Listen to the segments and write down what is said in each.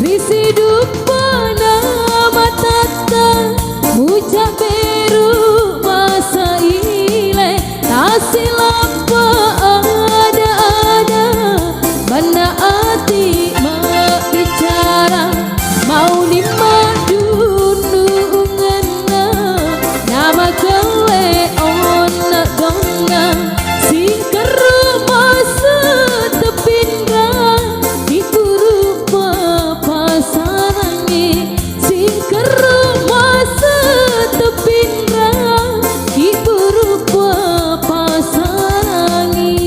Risi dupana matata Muja beru masa ile Tasilapa ada Banda hati bicara Mau nima dunu ngena Nama kele ona donna Singkeru masa tepinga Dikurupa pasarangi Singkeru masa tepinga Dikurupa pasarangi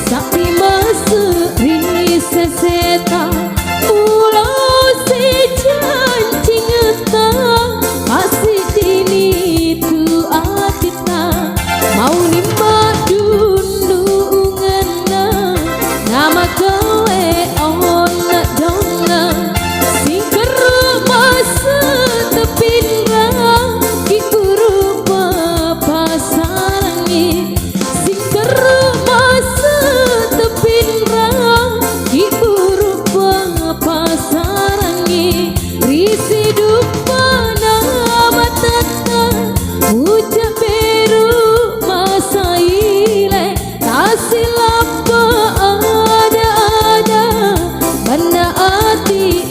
Sakti maseri seseta Pulau si janji ngeta Masih dini tu atita Mau nima dunu ngena Nama kele ona donna Singkeru masa tepinga Dikurupa pasarangi Singkeru masa tepinrang Iburupa pasarangi Risi dupana matata Uja beru masa ile Tasilapa ada Banda hati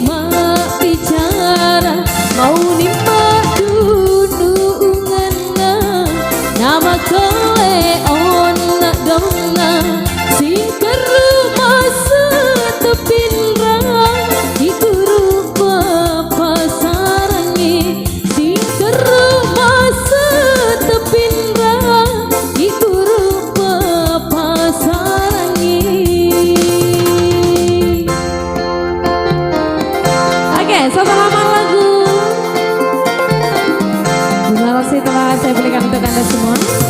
bicara Mau nima dunu ngena Nama kele ona donna Singkeru masa tepinrang Dikurupa pasarangi Singkeru masa tepinrang Dikurupa pasarangi. Oke, selamat lagu. Terima kasih telah saya berikan untuk Anda semua.